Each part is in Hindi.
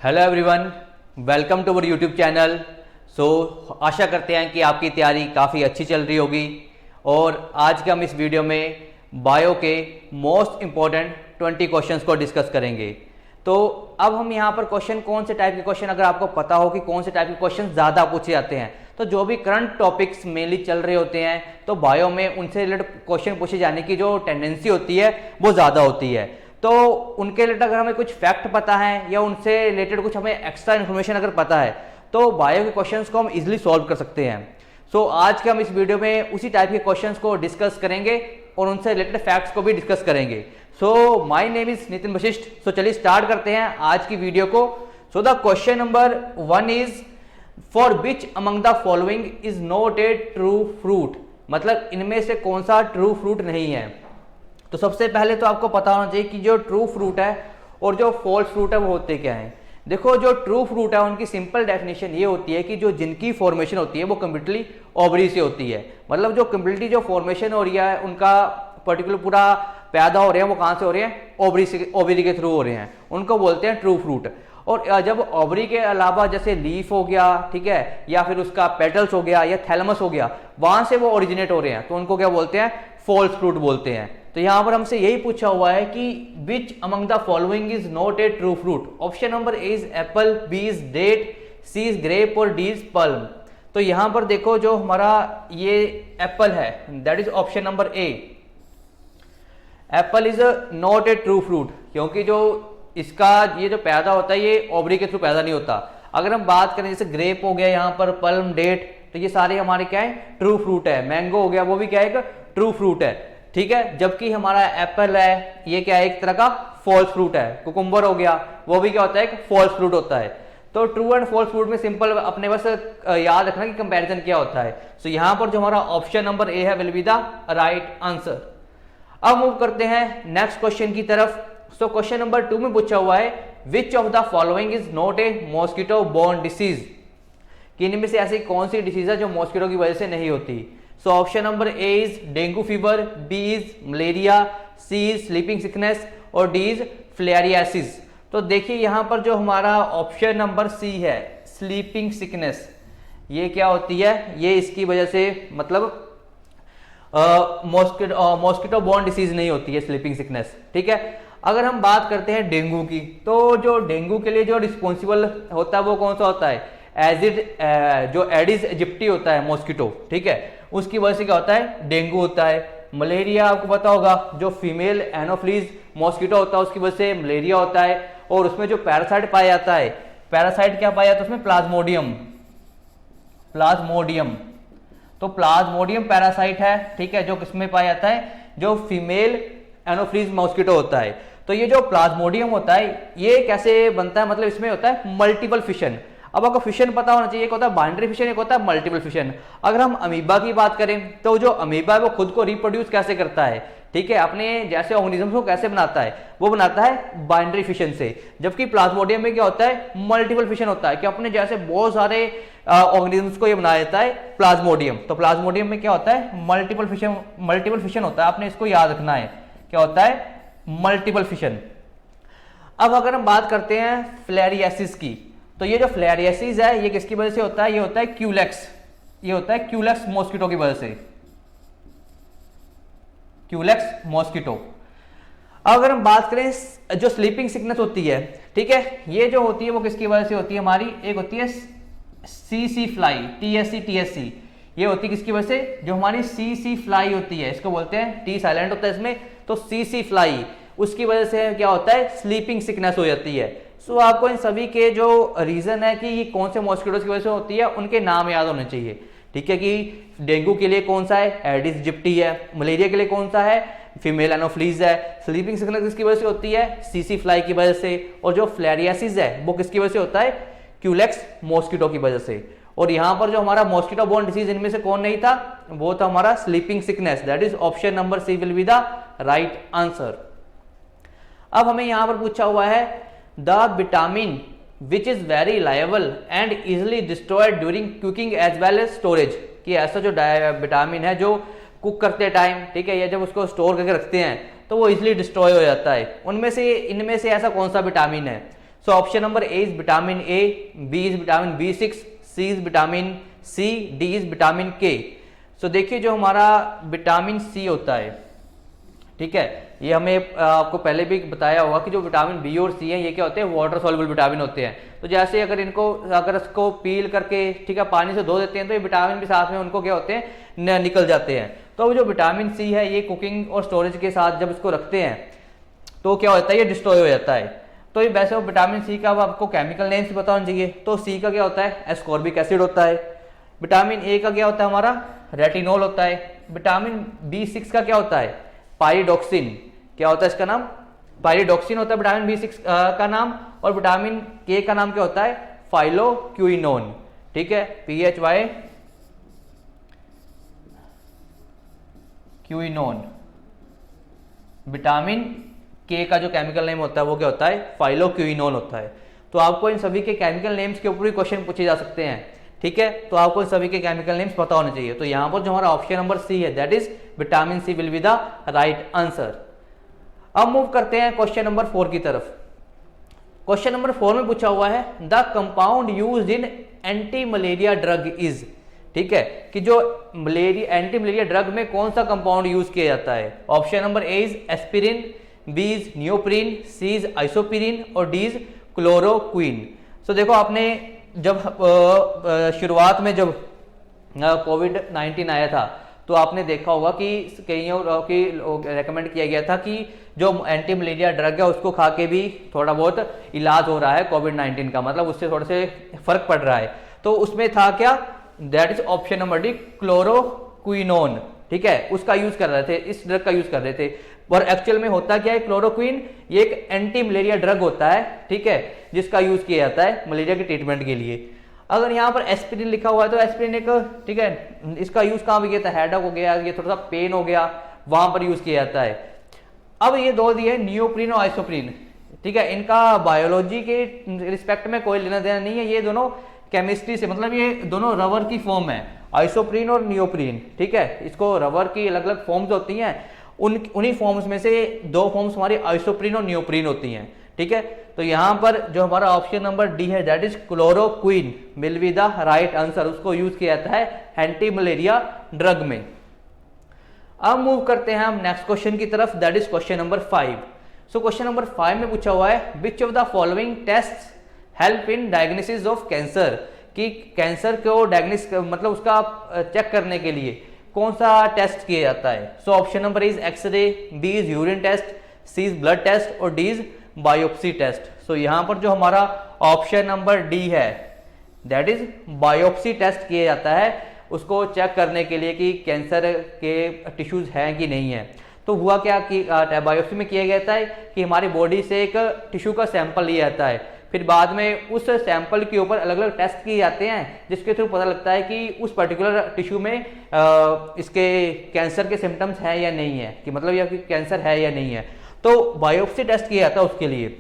Hello everyone, welcome to our YouTube channel. आशा करते हैं कि आपकी तैयारी काफ़ी अच्छी चल रही होगी। और आज के हम इस वीडियो में बायो के मोस्ट इम्पॉर्टेंट 20 क्वेश्चंस को डिस्कस करेंगे। तो अब हम यहाँ पर क्वेश्चन, कौन से टाइप के क्वेश्चन, अगर आपको पता हो कि कौन से टाइप के क्वेश्चन ज़्यादा पूछे जाते हैं, तो जो भी करंट टॉपिक्स मेनली चल रहे होते हैं तो बायो में उनसे रिलेटेड क्वेश्चन पूछे जाने की जो टेंडेंसी होती है वो ज़्यादा होती है। तो उनके रिलेटेड अगर हमें कुछ फैक्ट पता है या उनसे रिलेटेड कुछ हमें एक्स्ट्रा इन्फॉर्मेशन अगर पता है तो बायो के क्वेश्चंस को हम इजीली सॉल्व कर सकते हैं। आज के हम इस वीडियो में उसी टाइप के क्वेश्चंस को डिस्कस करेंगे और उनसे रिलेटेड फैक्ट्स को भी डिस्कस करेंगे। My name is Nitin Vashishtha. चलिए स्टार्ट करते हैं आज की वीडियो को। The question number 1 is for which among the following is not a true fruit, मतलब इनमें से कौन सा ट्रू फ्रूट नहीं है। तो सबसे पहले तो आपको पता होना चाहिए कि जो ट्रू फ्रूट है और जो फॉल्स फ्रूट है वो होते क्या हैं। देखो, जो ट्रू फ्रूट है उनकी सिंपल डेफिनेशन ये होती है कि जो जिनकी फॉर्मेशन होती है वो कम्प्लीटली ओवरी से होती है। मतलब जो कम्प्लीटली जो फॉर्मेशन हो रही है, उनका पर्टिकुलर पूरा पैदा हो रहे हैं, वो कहाँ से हो रहे हैं, ओवरी के थ्रू हो रहे हैं, उनको बोलते हैं ट्रू फ्रूट। और जब ओवरी के अलावा जैसे लीफ हो गया, ठीक है, या फिर उसका पेटल्स हो गया या थैलमस हो गया, वहां से वो ओरिजिनेट हो रहे हैं, तो उनको क्या बोलते हैं, फॉल्स फ्रूट बोलते हैं। तो यहां पर हमसे यही पूछा हुआ है कि which among the following is not a true fruit. Option number A is apple, B is date, C is grape और डी इज पल्म। तो यहां पर देखो, जो हमारा ये एप्पल है, that is option number A. Apple is not a true fruit, क्योंकि जो इसका ये जो पैदा होता है ये ओवरी के थ्रू पैदा नहीं होता। अगर हम बात करें जैसे ग्रेप हो गया, यहाँ पर पल्म, डेट, तो ये सारे हमारे क्या है, ट्रू फ्रूट है। मैंगो हो गया, वो भी क्या है, ट्रू फ्रूट है, ठीक है। जबकि हमारा एप्पल है, ये क्या है, एक तरह का फॉल्स फ्रूट है। कुकुम्बर हो गया, वो भी क्या होता है, एक फॉल्स फ्रूट होता है। तो ट्रू एंड फॉल्स फ्रूट में सिंपल अपने बस याद रखना कि कंपैरिजन क्या होता है। यहां पर जो हमारा ऑप्शन नंबर ए है will be the right answer. अब मूव करते हैं नेक्स्ट क्वेश्चन की तरफ। क्वेश्चन नंबर 2 में पूछा हुआ है which of the following is not a mosquito borne disease, कि इनमें से ऐसी कौन सी डिसीज है जो मॉस्किटो की वजह से नहीं होती। Option number A is dengue fever, B is malaria, C is sleeping sickness और डी इज फिलेरियासिस। तो देखिए यहां पर जो हमारा ऑप्शन नंबर सी है, स्लीपिंग सिकनेस, ये क्या होती है, ये इसकी वजह से मतलब मॉस्किटो बोर्न डिसीज नहीं होती है स्लीपिंग सिकनेस, ठीक है। अगर हम बात करते हैं डेंगू की, तो जो डेंगू के लिए जो रिस्पॉन्सिबल होता है वो कौन सा होता है, जो एडिस इजिप्टी होता है मॉस्किटो, ठीक है, उसकी वजह से क्या होता है, डेंगू होता है। मलेरिया आपको पता होगा, जो फीमेल एनोफ्लीज मॉस्किटो होता है उसकी वजह से मलेरिया होता है। और उसमें जो पैरासाइट पाया जाता है, पैरासाइट क्या पाया जाता है उसमें, प्लाज्मोडियम। तो प्लाज्मोडियम पैरासाइट है, ठीक है, जो किसमें पाया जाता है, जो फीमेल एनोफ्लीज मॉस्किटो होता है। तो ये जो प्लाज्मोडियम होता है ये कैसे बनता है, मतलब इसमें होता है मल्टीपल फिशन। अब आपको फिशन पता होना चाहिए, एक होता है बाइनरी फिशन, एक होता है मल्टीपल फिशन। अगर हम अमीबा की बात करें तो जो अमीबा है वो खुद को रिप्रोड्यूस कैसे करता है, ठीक है, अपने जैसे ऑर्गेनिज्म को कैसे बनाता है, वो बनाता है बाइनरी फिशन से। जबकि प्लाज्मोडियम में क्या होता है, मल्टीपल फिशन होता है, कि अपने जैसे बहुत सारे ऑर्गेनिजम्स को ये बना देता है प्लाज्मोडियम। तो प्लाज्मोडियम में क्या होता है, मल्टीपल फिशन होता है। आपने इसको याद रखना है, क्या होता है, मल्टीपल फिशन। अब अगर हम बात करते हैं फिलेरियासिस की, तो ये जो फिलेरियासिस है ये किसकी वजह से होता है, ये होता है क्यूलेक्स, ये होता है क्यूलेक्स मॉस्किटो की वजह से, क्यूलेक्स मॉस्किटो। अगर हम बात करें जो स्लीपिंग सिकनेस होती है, ठीक है, ये जो होती है वो किसकी वजह से होती है हमारी, एक होती है सीसी फ्लाई, टीएससी, ये होती है किसकी वजह से, जो हमारी सीसी फ्लाई होती है, इसको बोलते हैं, टी साइलेंट होता है इसमें, तो सीसी फ्लाई, उसकी वजह से क्या होता है, स्लीपिंग सिकनेस हो जाती है। आपको इन सभी के जो रीजन है कि ये कौन से मॉस्किटोज की वजह से होती है उनके नाम याद होने चाहिए, ठीक है, कि डेंगू के लिए कौन सा है, एडिस इजिप्टी है, मलेरिया के लिए कौन सा है, फीमेल एनोफ्लीज है, स्लीपिंग सिकनेस किसकी वजह से होती है, सीसी फ्लाई की वजह से, और जो फिलेरियासिस है वो किसकी वजह से होता है, क्यूलेक्स मॉस्किटो की वजह से। और यहां पर जो हमारा मॉस्किटो बोर्न डिसीज इनमें से कौन नहीं था, वो था हमारा sleeping sickness, that is option number C will be the right answer. अब हमें यहां पर पूछा हुआ है the vitamin which is very liable and easily destroyed during cooking as well as storage, कि ऐसा जो विटामिन है जो कुक करते टाइम, ठीक है, या जब उसको स्टोर करके रखते हैं तो वो इजिली डिस्ट्रॉय हो जाता है। उनमें से इनमें से ऐसा कौन सा विटामिन है। So option number A is vitamin A, B is vitamin B6, C is vitamin C, D is vitamin K. So देखिए जो हमारा विटामिन सी होता है, ठीक है, ये हमें आपको पहले भी बताया होगा कि जो विटामिन बी और सी है ये क्या होते हैं, वाटर सॉल्युबल विटामिन होते हैं। तो जैसे अगर इसको पील करके, ठीक है, पानी से धो देते हैं तो ये विटामिन भी साथ में उनको क्या होते हैं, निकल जाते हैं। तो जो विटामिन सी है ये कुकिंग और स्टोरेज के साथ जब इसको रखते हैं तो क्या होता है, ये डिस्ट्रॉय हो जाता है। तो ये वैसे विटामिन सी का आपको केमिकल नेम्स बता होना चाहिए। तो सी का क्या होता है, एस्कॉर्बिक एसिड होता है। विटामिन ए का क्या होता है हमारा, रेटिनॉल होता है। विटामिन B6 का क्या होता है, पाइरिडॉक्सिन। क्या होता है इसका नाम, पाइरिडॉक्सिन होता है विटामिन B6 का नाम। और विटामिन के का नाम क्या होता है, फाइलोक्विनोन, ठीक है, PHY क्विनोन। विटामिन के का जो केमिकल नेम होता है वो क्या होता है, फाइलोक्विनोन होता है। तो आपको इन सभी के केमिकल नेम्स के ऊपर भी क्वेश्चन पूछे जा सकते हैं, ठीक है। तो आपको इन सभी के केमिकल नेम्स पता होने चाहिए। तो यहां पर जो हमारा ऑप्शन नंबर सी है, that is vitamin C will be the right answer. अब मूव करते हैं क्वेश्चन नंबर 4 की तरफ। क्वेश्चन नंबर 4 में पूछा हुआ है the compound used in anti malaria drug is, ठीक है, कि जो एंटी मलेरिया ड्रग में कौन सा कंपाउंड यूज किया जाता है। Option number A is aspirin, B is neoprene, C is isopyrin और डी इज क्लोरोक्वीन। सो देखो आपने जब शुरुआत में जब कोविड-19 आया था तो आपने देखा होगा कि कईयों की रेकमेंड किया गया था कि जो एंटी मलेरिया ड्रग है उसको खा के भी थोड़ा बहुत इलाज हो रहा है कोविड-19 का, मतलब उससे थोड़े से फर्क पड़ रहा है। तो उसमें था क्या, that is option number D, chloroquinone, ठीक है, उसका यूज कर रहे थे, इस ड्रग का यूज कर रहे थे। और एक्चुअल में होता क्या है, क्लोरोक्विन ये एक एंटी मलेरिया ड्रग होता है, ठीक है, जिसका यूज किया जाता है मलेरिया के ट्रीटमेंट के लिए। अगर यहाँ पर एस्पिरिन लिखा हुआ है तो एस्पिरिन एक, ठीक है, इसका यूज कहाँ भी किया था, हेडेक हो गया, ये थोड़ा सा पेन हो गया, वहां पर यूज किया जाता है। अब ये दो दिए नियोप्रीन और आइसोप्रीन, ठीक है, इनका बायोलॉजी के रिस्पेक्ट में कोई लेना देना नहीं है, ये दोनों केमिस्ट्री से, मतलब ये दोनों रबर की फॉर्म है, आइसोप्रीन और नियोप्रीन, ठीक है, इसको रबर की अलग अलग फॉर्म्स होती हैं, उन्हीं फॉर्म्स में से दो फॉर्म्स हमारी आइसोप्रीन और नियोप्रीन होती हैं, ठीक है। तो यहां पर जो हमारा ऑप्शन नंबर डी है, that is chloroquine will be the right answer. उसको यूज किया जाता है एंटी मलेरिया ड्रग में। अब मूव करते हैं हम नेक्स्ट क्वेश्चन की तरफ, that is question number 5। So question number 5 में पूछा हुआ है which of the following test help in diagnosis of cancer, कि कैंसर को डायग्नोसिस मतलब उसका चेक करने के लिए कौन सा टेस्ट किया जाता है। So option number is x ray, B is urine test, C is blood test और D is biopsy test. So यहां पर जो हमारा ऑप्शन नंबर डी है, दैट इज बायोप्सी टेस्ट किया जाता है उसको चेक करने के लिए कि कैंसर के टिश्यूज हैं कि नहीं है। तो हुआ क्या कि बायोप्सी में किया जाता है कि हमारी बॉडी से एक टिश्यू का सैंपल लिया जाता है, फिर बाद में उस सैंपल के ऊपर अलग अलग टेस्ट किए जाते हैं जिसके थ्रू पता लगता है कि उस पर्टिकुलर टिश्यू में इसके कैंसर के सिम्टम्स हैं या नहीं है, कि मतलब यह कि कैंसर है या नहीं है। तो बायोप्सी टेस्ट किया जाता है उसके लिए।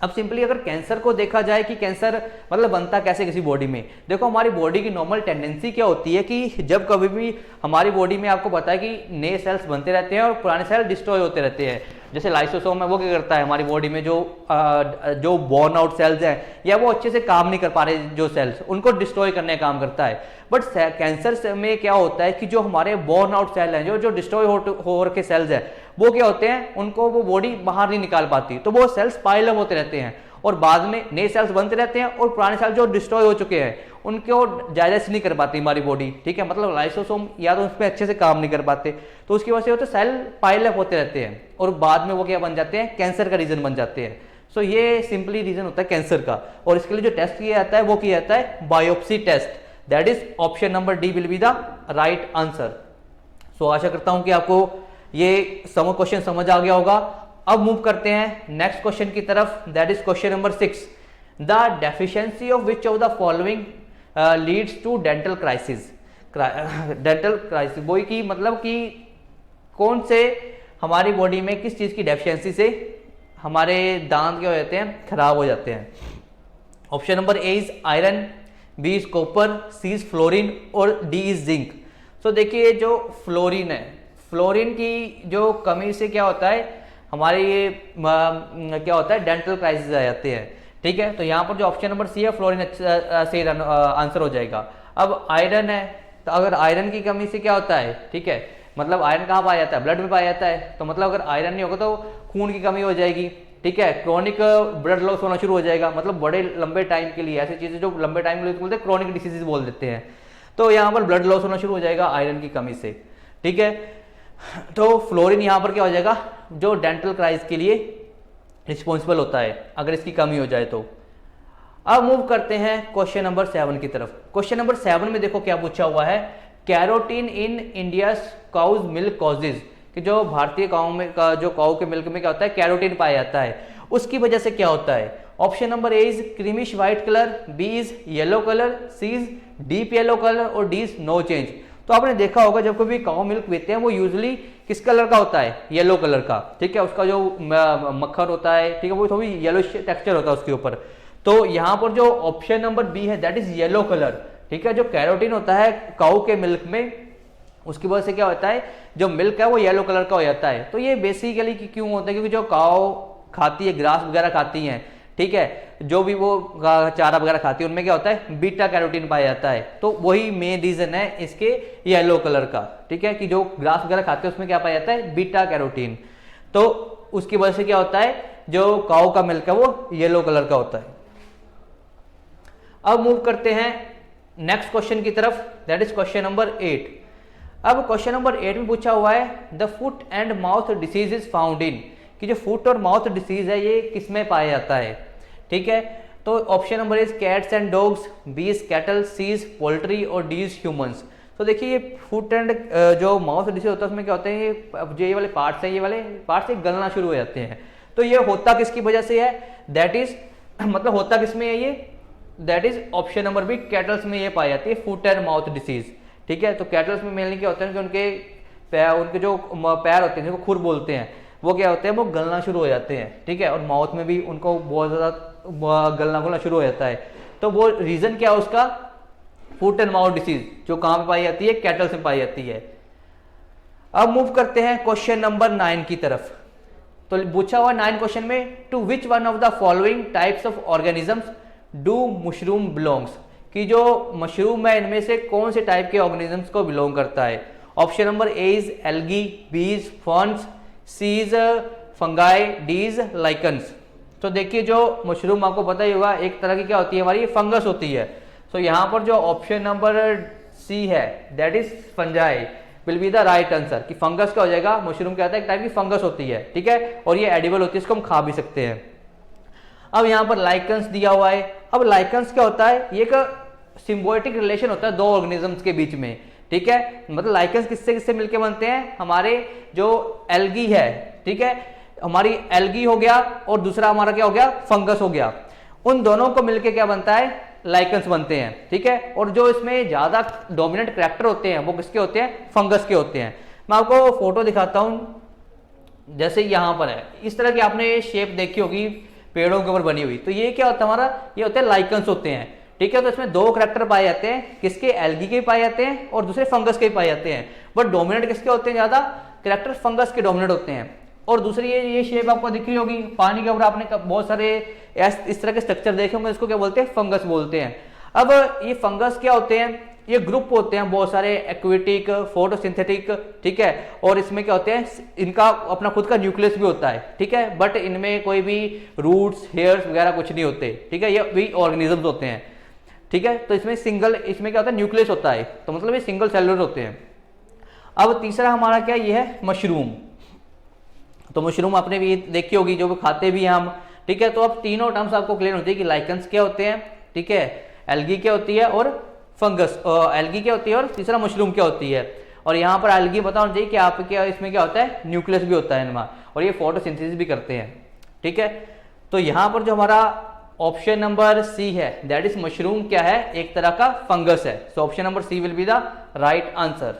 अब सिंपली अगर कैंसर को देखा जाए कि कैंसर मतलब बनता कैसे किसी बॉडी में, देखो हमारी बॉडी की नॉर्मल टेंडेंसी क्या होती है कि जब कभी भी हमारी बॉडी में आपको पता है कि नए सेल्स बनते रहते हैं और पुराने सेल डिस्ट्रॉय होते रहते हैं। जैसे लाइसोसोम है वो क्या करता है, हमारी बॉडी में जो बॉर्न आउट सेल्स हैं या वो अच्छे से काम नहीं कर पा रहे जो सेल्स, उनको डिस्ट्रॉय करने का काम करता है। बट कैंसर में क्या होता है कि जो हमारे बॉर्न आउट सेल हैं, जो डिस्ट्रॉय हो रखे सेल्स हैं, वो क्या होते हैं, उनको वो बॉडी बाहर नहीं निकाल पाती, तो वो सेल्स पाइल अप होते रहते हैं और बाद में नए सेल्स बनते रहते हैं और पुराने सेल्स जो डिस्ट्रॉय हो चुके हैं उनको डाइजेस्ट नहीं कर पाती हमारी बॉडी, ठीक है, मतलब लाइसोसोम या तो उस पर अच्छे से काम नहीं कर पाते, तो उसकी वजह से होता है सेल पाइल अप होते रहते हैं और बाद में वो क्या बन जाते हैं, कैंसर का रीजन बन जाते हैं। सो ये सिंपली रीजन होता है कैंसर का, और इसके लिए जो टेस्ट किया जाता है वो किया जाता है biopsy test, that is option number D will be the right answer. So आशा करता हूं कि आपको ये क्वेश्चन समझ आ गया होगा। अब मूव करते हैं नेक्स्ट क्वेश्चन की तरफ, that is question number 6। The deficiency of which of the following leads to dental crisis. Dental crisis वही की मतलब कि कौन से हमारी बॉडी में किस चीज की डेफिशिएंसी से हमारे दांत क्या हो जाते हैं, खराब हो जाते हैं। Option number A is iron, B is copper, C is fluorine और डी इज जिंक। सो देखिए जो फ्लोरीन है, फ्लोरीन की जो कमी से क्या होता है, हमारे ये क्या होता है, डेंटल क्राइसिस आ जाते हैं, ठीक है, तो यहाँ पर जो ऑप्शन नंबर सी है फ्लोरीन सही आंसर हो जाएगा। अब आयरन है, तो अगर आयरन की कमी से क्या होता है, ठीक है, मतलब आयरन कहाँ पाया जाता है, ब्लड में पाया जाता है, तो मतलब अगर आयरन नहीं होगा तो खून की कमी हो जाएगी, ठीक है, क्रोनिक ब्लड लॉस होना शुरू हो जाएगा, मतलब बड़े लंबे टाइम के लिए ऐसी चीजें जो लंबे टाइम के लिए बोलते हैं क्रोनिक डिसीजेज बोल देते हैं, तो यहाँ पर ब्लड लॉस होना शुरू हो जाएगा आयरन की कमी से, ठीक है। तो फ्लोरीन यहाँ पर क्या हो जाएगा, जो डेंटल क्राइस के लिए रिस्पॉन्सिबल होता है अगर इसकी कमी हो जाए तो। अब मूव करते हैं क्वेश्चन नंबर 7 की तरफ। क्वेश्चन नंबर 7 में देखो क्या पूछा हुआ है, carotene in India cows milk causes, कि जो भारतीय काऊ में जो काऊ के मिल्क में क्या होता है, कैरोटीन पाया जाता है, उसकी वजह से क्या होता है। Option number A is creamish white colour, B is yellow colour, C is deep yellow colour और डी इज नो चेंज। तो आपने देखा होगा जब कभी काऊ मिल्क पीते हैं वो यूजुअली किस कलर का होता है, येलो कलर का, ठीक है, उसका जो मक्खन होता है, ठीक है, वो थोड़ी येलो टेक्सचर होता है उसके ऊपर। तो यहाँ पर जो ऑप्शन नंबर बी है दैट इज येलो कलर, ठीक है, जो कैरोटीन होता है काऊ के मिल्क में उसकी वजह से क्या होता है, जो मिल्क है वो येलो कलर का हो जाता है। तो ये बेसिकली क्यों होता है, क्योंकि जो काऊ खाती है ग्रास वगैरह खाती हैं, ठीक है, जो भी वो चारा वगैरह खाती है उनमें क्या होता है, बीटा कैरोटीन पाया जाता है, तो वही मेन रीजन है इसके येलो कलर का, ठीक है, कि जो ग्रास वगैरह खाते हैं उसमें क्या पाया जाता है, बीटा कैरोटीन। तो उसकी वजह से क्या होता है, जो काऊ का मिल्क है वो येलो कलर का होता है। अब मूव करते हैं नेक्स्ट क्वेश्चन की तरफ, दैट इज क्वेश्चन नंबर 8। अब क्वेश्चन नंबर 8 में पूछा हुआ है the foot and mouth disease is found in, कि जो फुट और माउथ डिसीज है ये किसमें पाया जाता है, ठीक है। तो option number is cats and dogs, B is cattle, C is poultry और डी इज ह्यूमंस। तो देखिए ये फुट एंड जो माउथ डिसीज होता है उसमें क्या होता है, जो ये वाले पार्ट्स है, ये वाले पार्ट्स गलना शुरू हो जाते हैं। तो ये होता किसकी वजह से है, दैट इज मतलब होता किसमें है ये, that is option number B, cattles में ये पाई जाती है फुट एंड माउथ डिसीज, ठीक है। तो कैटल्स में मेनली क्या होता है कि उनके जो पैर होते हैं जिनको खुर बोलते हैं वो क्या होते हैं, वो गलना शुरू हो जाते हैं, ठीक है, और माउथ में भी उनको बहुत ज़्यादा गलना शुरू हो जाता है। तो वो रीज़न क्या है उसका, फुट एंड माउथ डिसीज, जो कहाँ पे पाई जाती है, कैटल्स में पाई जाती है। अब मूव करते हैं क्वेश्चन नंबर 9 की तरफ। तो पूछा हुआ 9 क्वेश्चन में, to which one of the following types of organisms do mushroom belongs, कि जो मशरूम है इनमें से कौन से टाइप के ऑर्गेनिजम्स को बिलोंग करता है। Option number A is algae, B is ferns, C is fungi, D is lichens. तो देखिए जो मशरूम आपको पता ही होगा एक तरह की क्या होती है, हमारी फंगस होती है। तो यहाँ पर जो ऑप्शन नंबर सी है that is fungi will be the right answer, कि फंगस क्या हो जाएगा, मशरूम क्या होता है, एक टाइप की फंगस होती है, ठीक है, और ये एडिबल होती है, इसको हम खा भी सकते हैं। अब यहाँ पर लाइकन्स दिया हुआ है। अब लाइकन्स क्या होता है, ये एक सिम्बायोटिक रिलेशन होता है दो ऑर्गेनिजम्स के बीच में, ठीक है, मतलब लाइकन्स किससे किससे मिलके बनते हैं, हमारे जो एल्गी है, ठीक है, हमारी एल्गी हो गया और दूसरा हमारा क्या हो गया, फंगस हो गया, उन दोनों को मिलके क्या बनता है, लाइकन्स बनते हैं, ठीक है। और जो इसमें ज्यादा डोमिनेंट कैरेक्टर होते हैं वो किसके होते हैं, फंगस के होते हैं। मैं आपको फोटो दिखाता हूं, जैसे यहाँ पर है, इस तरह की आपने शेप देखी होगी पेड़ों के ऊपर बनी हुई, तो ये क्या होता है हमारा, ये होते हैं लाइकन्स होते हैं, ठीक है। तो इसमें दो करैक्टर पाए जाते हैं, किसके, एल्गी के पाए जाते हैं और दूसरे फंगस के पाए जाते हैं, बट डोमिनेट किसके होते हैं, ज्यादा करैक्टर फंगस के डोमिनेट होते हैं। और दूसरी ये शेप आपको दिख रही होगी पानी के ऊपर, आपने बहुत सारे इस तरह के स्ट्रक्चर देखे होंगे, इसको क्या बोलते हैं, फंगस बोलते हैं। अब ये फंगस क्या होते हैं, ये ग्रुप होते हैं बहुत सारे, एक्वेटिक, फोटोसिंथेटिक, ठीक है, और इसमें क्या होते हैं, इनका अपना खुद का न्यूक्लियस भी होता है, ठीक है, बट इनमें कोई भी रूट्स, हेयर्स वगैरह कुछ नहीं होते, ठीक है, ये भी ऑर्गेनिजम्स होते हैं, ठीक है। तो इसमें इसमें क्या होता है, न्यूक्लियस होता है, तो मतलब ये सिंगल सेलुलर होते हैं। अब तीसरा हमारा क्या, ये है मशरूम। तो मशरूम आपने भी देखी होगी, जो खाते भी हैं हम, ठीक है। तो अब तीनों टर्म्स आपको क्लियर होती है कि लाइकन्स क्या होते हैं, ठीक है, एल्गी क्या होती है और फंगस, एल्गी क्या होती है और तीसरा मशरूम क्या होती है। और यहाँ पर एल्गी पता होना चाहिए कि आपके इसमें क्या होता है, न्यूक्लियस भी होता है इनमें, और ये फोटोसिंथेसिस भी करते हैं, ठीक है। तो यहाँ पर जो हमारा ऑप्शन नंबर सी है दैट इज मशरूम क्या है, एक तरह का फंगस है। So option number C will be the right answer.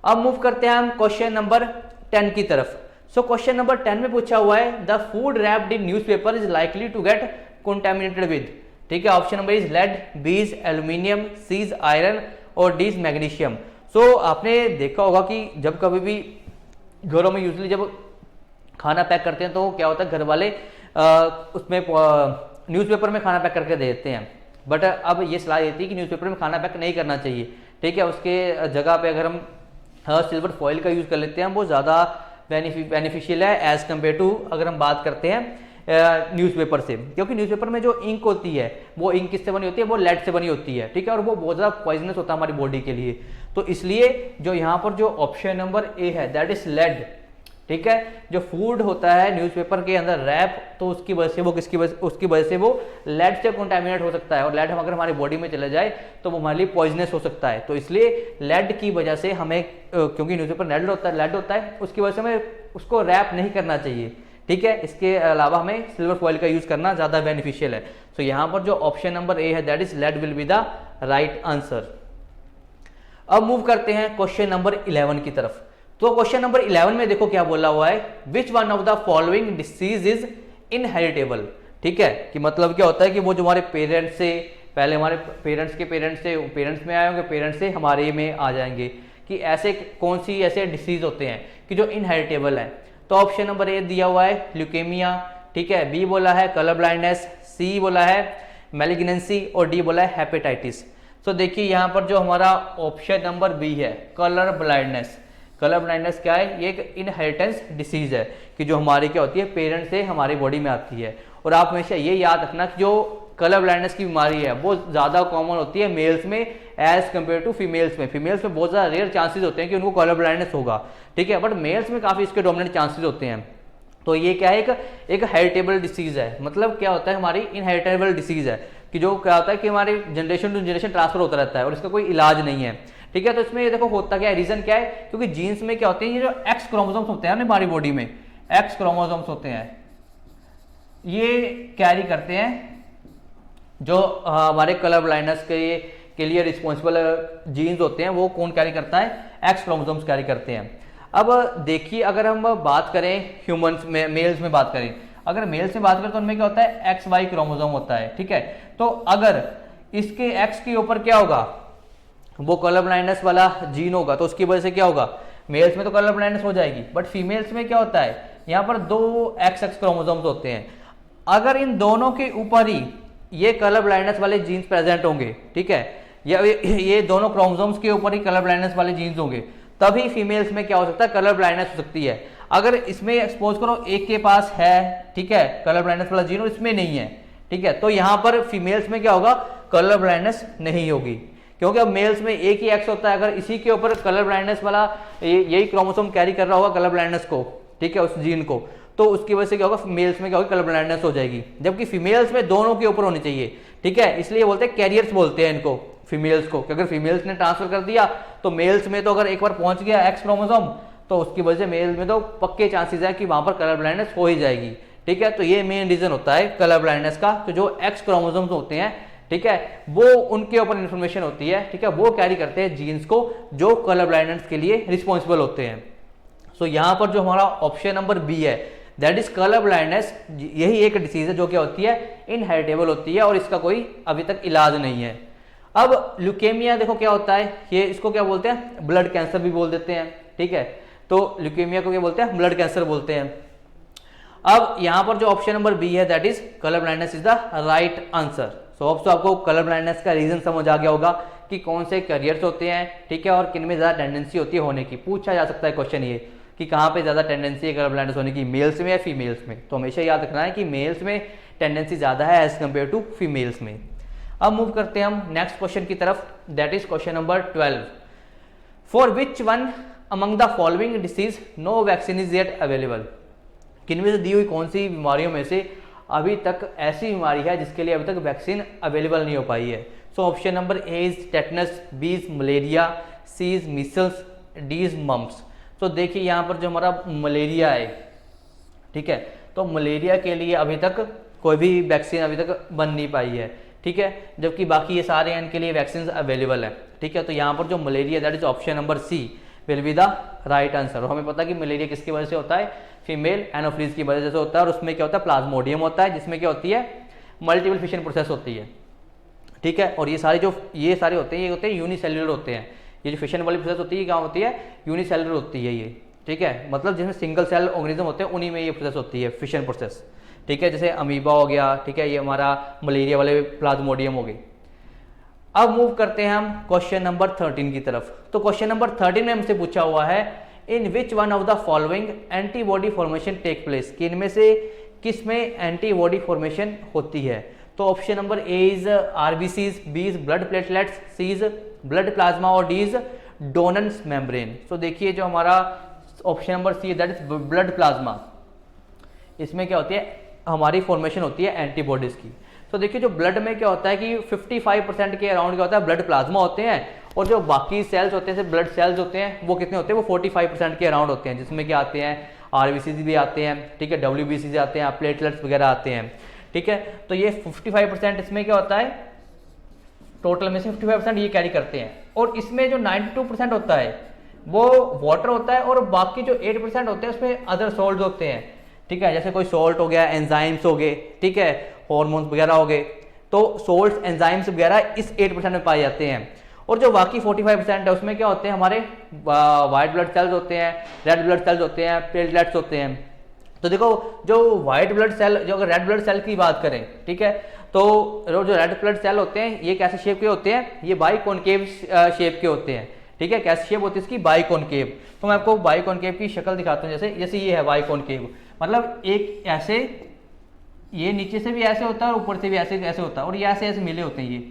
अब मूव करते हैं हम क्वेश्चन नंबर 10 की तरफ। सो क्वेश्चन नंबर 10 में पूछा हुआ है the food wrapped in newspaper is likely to get contaminated with, ठीक है। Option number is lead, B is aluminium, C is iron और डी इज मैग्नीशियम। सो आपने देखा होगा कि जब कभी भी घरों में यूजुअली जब खाना पैक करते हैं तो क्या होता है, घर वाले उसमें न्यूज़पेपर में खाना पैक करके दे देते हैं, बट अब ये सलाह देती है कि न्यूज़पेपर में खाना पैक नहीं करना चाहिए, ठीक है। उसके जगह पे अगर हम सिल्वर फॉइल का यूज़ कर लेते हैं, वो ज़्यादा बेनिफिशियल है एज़ कम्पेयर टू अगर हम बात करते हैं न्यूज़पेपर से, क्योंकि न्यूज़पेपर में जो इंक होती है वो इंक किससे बनी होती है, वो लेड से बनी होती है, ठीक है, और वो बहुत ज़्यादा पॉइजनस होता है हमारी बॉडी के लिए। तो इसलिए जो यहाँ पर जो ऑप्शन नंबर ए है दैट इज लेड, ठीक है। जो फूड होता है न्यूज़पेपर के अंदर रैप, तो उसकी वजह से वो उसकी वजह से वो लेड से कंटामिनेट हो सकता है, और लेड अगर हमारी बॉडी में चले जाए तो वो हमारे लिए पॉइजनस हो सकता है। तो इसलिए लेड की वजह से हमें, क्योंकि न्यूज़पेपर लेड होता है, उसकी वजह से हमें उसको रैप नहीं करना चाहिए, ठीक है। इसके अलावा हमें सिल्वर फॉइल का यूज करना ज्यादा बेनिफिशियल है। सो यहाँ पर जो ऑप्शन नंबर ए है that is lead will be the right answer. अब मूव करते हैं क्वेश्चन नंबर 11 की तरफ। तो क्वेश्चन नंबर 11 में देखो क्या बोला हुआ है, which one of the following disease is inheritable, ठीक है। कि मतलब क्या होता है कि वो जो हमारे पेरेंट्स से, पहले हमारे पेरेंट्स के पेरेंट्स से पेरेंट्स में आए होंगे, पेरेंट्स से हमारे में आ जाएंगे, कि ऐसे कौन सी ऐसे डिसीज होते हैं कि जो इनहेरिटेबल है। तो ऑप्शन नंबर ए दिया हुआ है ल्यूकेमिया, ठीक है, बी बोला है कलर ब्लाइंडनेस, सी बोला है मैलिग्नेंसी, और डी बोला है हेपेटाइटिस। तो देखिए यहाँ पर जो हमारा ऑप्शन नंबर बी है कलर ब्लाइंडनेस, कलर ब्लाइंडनेस क्या है, ये एक इनहेरिटेंस डिसीज है कि जो हमारी क्या होती है पेरेंट्स से हमारी बॉडी में आती है। और आप हमेशा ये याद रखना कि जो कलर ब्लाइंडनेस की बीमारी है वो ज्यादा कॉमन होती है मेल्स में एज कम्पेयर टू फीमेल्स में। फीमेल्स में बहुत ज्यादा रेयर चांसेस होते हैं कि उनको कलर ब्लाइंडनेस होगा, ठीक है, बट मेल्स में काफी इसके डोमिनेंट चांसेस होते हैं। तो ये क्या है, एक हेरिटेबल डिसीज है। मतलब क्या होता है, हमारी इनहेरिटेबल डिसीज है कि जो क्या होता है कि हमारे जनरेशन टू जनरेशन ट्रांसफर होता रहता है और इसका कोई इलाज नहीं है, ठीक है। तो इसमें ये देखो होता क्या है, रीजन क्या है, क्योंकि जीन्स में क्या होते हैं, ये जो एक्स क्रोमोसोम्स होते हैं ना हमारी बॉडी में, एक्स क्रोमोसोम्स होते हैं, ये कैरी करते हैं जो हमारे कलर ब्लाइंडनेस के लिए रिस्पॉन्सिबल जीन्स होते हैं, वो कौन कैरी करता है, एक्स क्रोमोसोम्स कैरी करते हैं। अब देखिए अगर हम बात करें ह्यूमंस में, मेल्स में बात करें, अगर मेल्स में बात करें तो उनमें क्या होता है, एक्स वाई क्रोमोसोम होता है, ठीक है। तो अगर इसके एक्स के ऊपर क्या होगा, वो कलर ब्लाइंडनेस वाला जीन होगा, तो उसकी वजह से क्या होगा, मेल्स में तो कलर ब्लाइंडनेस हो जाएगी, बट फीमेल्स में क्या होता है, यहाँ पर दो एक्स एक्स क्रोमोसोम्स होते हैं। अगर इन दोनों के ऊपर ही ये कलर ब्लाइंडनेस वाले जीन्स प्रेजेंट होंगे, ठीक है, या ये दोनों क्रोमोसोम्स के ऊपर ही कलर ब्लाइंडनेस वाले जीन्स होंगे, तभी फीमेल्स में क्या हो सकता है, कलर ब्लाइंडनेस हो सकती है। अगर इसमें एक्सपोज करो एक के पास है, ठीक है, कलर ब्लाइंडनेस वाला जीन और इसमें नहीं है, ठीक है, तो यहां पर फीमेल्स में क्या होगा, कलर ब्लाइंडनेस नहीं होगी, क्योंकि अब मेल्स में एक ही एक्स होता है। अगर इसी के ऊपर कलर ब्लाइंडनेस वाला यही क्रोमोसोम कैरी कर रहा होगा कलर ब्लाइंडनेस को, ठीक है, उस जीन को, तो उसकी वजह से क्या होगा, मेल्स में क्या होगा, कलर ब्लाइंडनेस हो जाएगी, जबकि फीमेल्स में दोनों के ऊपर होनी चाहिए, ठीक है। इसलिए बोलते हैं कैरियर्स बोलते हैं इनको, फीमेल्स को, कि अगर फीमेल्स ने ट्रांसफर कर दिया तो मेल्स में तो अगर एक बार पहुंच गया एक्स क्रोमोसोम, तो उसकी वजह से मेल्स में तो पक्के चांसेस है कि वहां पर कलर ब्लाइंडनेस हो ही जाएगी, ठीक है। तो ये मेन रीजन होता है कलर ब्लाइंडनेस का। तो जो एक्स क्रोमोसोम्स होते हैं, ठीक है, वो उनके ऊपर इंफॉर्मेशन होती है, ठीक है, वो कैरी करते हैं जीन्स को जो कलर ब्लाइंडनेस के लिए रिस्पॉन्सिबल होते हैं। सो यहां पर जो हमारा ऑप्शन नंबर बी है दैट इज कलर ब्लाइंडनेस, यही एक डिसीज है जो क्या होती है, इनहेरिटेबल होती है और इसका कोई अभी तक इलाज नहीं है। अब ल्यूकेमिया देखो क्या होता है, ये इसको क्या बोलते हैं, ब्लड कैंसर भी बोल देते हैं, ठीक है। तो ल्यूकेमिया को क्या बोलते हैं, ब्लड कैंसर बोलते हैं। अब यहां पर जो ऑप्शन नंबर बी है that is colour blindness is the right answer. So अब तो आपको कलर ब्लाइंडनेस का रीजन समझ आ गया होगा कि कौन से करियर्स होते हैं, ठीक है, और किन में ज्यादा टेंडेंसी होती है होने की। पूछा जा सकता है क्वेश्चन ये कि कहाँ पे ज्यादा टेंडेंसी है कलर ब्लाइंडनेस होने की, मेल्स में या फीमेल्स में। तो हमेशा याद रखना है कि मेल्स में टेंडेंसी ज्यादा है एज कम्पेयर टू फीमेल्स में। अब मूव करते हैं हम नेक्स्ट क्वेश्चन की तरफ, that is question number 12। For which one among the following disease no vaccine is yet available. किनमें से दी हुई कौन सी बीमारियों में से अभी तक ऐसी बीमारी है जिसके लिए अभी तक वैक्सीन अवेलेबल नहीं हो पाई है। So option number A is tetanus, B is malaria, C is measles, D is mumps. तो देखिए यहाँ पर जो हमारा मलेरिया है, ठीक है, तो मलेरिया के लिए अभी तक कोई भी वैक्सीन अभी तक बन नहीं पाई है, ठीक है, जबकि बाकी ये सारे इनके लिए वैक्सीन अवेलेबल है, ठीक है। तो यहाँ पर जो malaria that is option number C will be the right answer. और हमें पता है कि मलेरिया किसकी वजह से होता है, फीमेल एनोफ्लीज की वजह से होता है, और उसमें क्या होता है, प्लाज्मोडियम होता है, जिसमें क्या होती है, मल्टीपल फिशन प्रोसेस होती है, ठीक है। और ये सारे होते हैं, ये होते हैं यूनिसेल्युलर होते हैं। ये जो फिशन वाली प्रोसेस होती है क्या होती है, यूनिसेल्युलर होती है ये, ठीक है, मतलब जिसमें सिंगल सेल ऑर्गेनिज्म होते हैं उन्हीं में ये प्रोसेस होती है, फिशन प्रोसेस, ठीक है, जैसे अमीबा हो गया, ठीक है, ये हमारा मलेरिया वाले प्लाज्मोडियम हो गए। अब मूव करते हैं हम क्वेश्चन नंबर 13 की तरफ। तो क्वेश्चन नंबर 13 में हमसे पूछा हुआ है in which one of the following antibody formation take place, कि इनमें से किस में एंटीबॉडी फॉर्मेशन होती है। तो option number A is RBCs, B is blood platelets, C is blood plasma और डी इज डोनेंस मेम्ब्रेन। तो देखिए जो हमारा option number C that is blood plasma, इसमें क्या होती है, हमारी फॉर्मेशन होती है एंटीबॉडीज की। तो देखिए जो ब्लड में क्या होता है कि 55% के अराउंड क्या होता है, ब्लड प्लाज्मा होते हैं, और जो बाकी सेल्स होते हैं, ब्लड सेल्स होते हैं, वो कितने होते हैं, वो 45% के अराउंड होते हैं, जिसमें क्या आते हैं, आरबीसीज भी आते हैं, ठीक है, डब्ल्यूबीसीज आते हैं, प्लेटलेट्स वगैरह आते हैं, ठीक है। तो ये 55% इसमें क्या होता है, टोटल में से 55% ये कैरी करते हैं। और इसमें जो 92% होता है वो वाटर होता है, और बाकी जो 8% होते हैं उसमें अदर सॉल्ट होते हैं, ठीक है, जैसे कोई सॉल्ट हो गया, एंजाइम्स हो गए, ठीक है, हॉर्मोन्स वगैरह हो गए। तो सॉल्ट्स, एंजाइम्स वगैरह इस 8% में पाए जाते हैं। और जो बाकी 45% है उसमें क्या होते हैं, हमारे वाइट ब्लड सेल्स होते हैं, रेड ब्लड सेल्स होते हैं, प्लेटलेट्स होते हैं। तो देखो जो वाइट ब्लड सेल, जो अगर रेड ब्लड सेल की बात करें, ठीक है, तो जो रेड ब्लड सेल होते हैं ये कैसे शेप के होते हैं, ये बाई कॉनकेव शेप के होते हैं, ठीक है। कैसे शेप होती है इसकी, बाई कॉनकेव। तो मैं आपको बाई कॉनकेव की शक्ल दिखाता हूँ, जैसे ये है बाई कॉनकेव, मतलब एक ऐसे, ये नीचे से भी ऐसे होता है और ऊपर से भी ऐसे ऐसे होता है, और ये ऐसे ऐसे मिले होते हैं, ये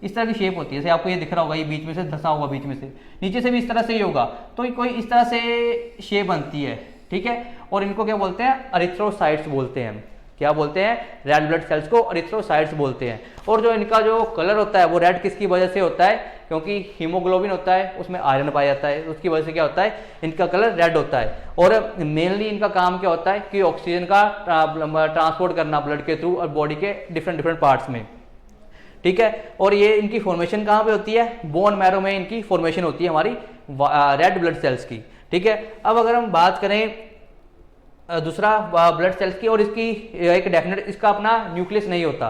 इस तरह की शेप होती है। जैसे आपको ये दिख रहा होगा, ये बीच में से धंसा हुआ, बीच में से, नीचे से भी इस तरह से ही होगा। तो कोई इस तरह से शेप बनती है, ठीक है। और इनको क्या बोलते हैं, एरिथ्रोसाइट्स बोलते हैं। क्या बोलते हैं, रेड ब्लड सेल्स को एरिथ्रोसाइट्स बोलते हैं। और जो इनका जो कलर होता है वो रेड किसकी वजह से होता है, क्योंकि हीमोग्लोबिन होता है, उसमें आयरन पाया जाता है, उसकी वजह से क्या होता है, इनका कलर रेड होता है। और मेनली इनका काम क्या होता है कि ऑक्सीजन का ट्रांसपोर्ट करना ब्लड के थ्रू और बॉडी के डिफरेंट पार्ट्स में, ठीक है। और ये इनकी फॉर्मेशन कहाँ पे होती है, बोन मैरो में इनकी फॉर्मेशन होती है हमारी रेड ब्लड सेल्स की, ठीक है। अब अगर हम बात करें दूसरा ब्लड सेल्स की, और इसकी एक डेफिनेट, इसका अपना न्यूक्लियस नहीं होता,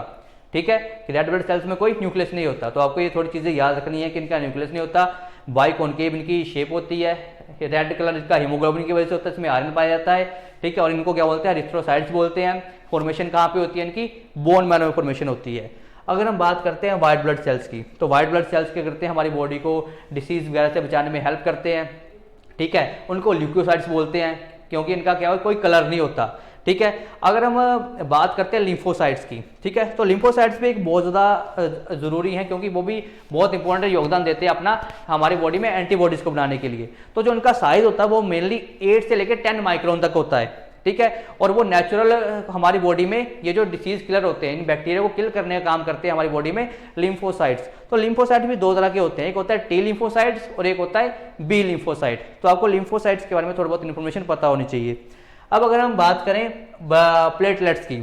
ठीक है, कि रेड ब्लड सेल्स में कोई न्यूक्लियस नहीं होता। तो आपको ये थोड़ी चीजें याद रखनी है कि इनका न्यूक्लियस नहीं होता, बाई कॉनकेव इनकी शेप होती है, रेड कलर इसका हीमोग्लोबिन की वजह से होता है, इसमें आयरन पाया जाता है, ठीक है। और इनको क्या बोलते हैं, एरिथ्रोसाइट्स बोलते हैं। फॉर्मेशन कहाँ पे होती है इनकी, बोन मैरो में फॉर्मेशन होती है। अगर हम बात करते हैं वाइट ब्लड सेल्स की, तो वाइट ब्लड सेल्स क्या करते हैं, हमारी बॉडी को डिसीज वगैरह से बचाने में हेल्प करते हैं, ठीक है। उनको ल्यूकोसाइट्स बोलते हैं, क्योंकि इनका क्या हो, कोई कलर नहीं होता, ठीक है। अगर हम बात करते हैं लिम्फोसाइट्स की, ठीक है, तो लिम्फोसाइट्स भी एक बहुत ज़्यादा ज़रूरी है, क्योंकि वो भी बहुत इंपॉर्टेंट योगदान देते हैं अपना हमारी बॉडी में एंटीबॉडीज को बनाने के लिए। तो जो उनका साइज होता है वो मेनली 8 से लेकर 10 माइक्रोन तक होता है, ठीक है। और वो नेचुरल हमारी बॉडी में ये जो डिसीज किलर होते हैं, इन बैक्टीरिया को किल करने का काम करते हैं हमारी बॉडी में लिम्फोसाइट्स। तो लिम्फोसाइट भी दो तरह के होते हैं, एक होता है टी लिम्फोसाइट्स और एक होता है बी लिम्फोसाइट। तो आपको लिम्फोसाइट्स के बारे में थोड़ी बहुत इन्फॉर्मेशन पता होनी चाहिए। अब अगर हम बात करें प्लेटलेट्स की,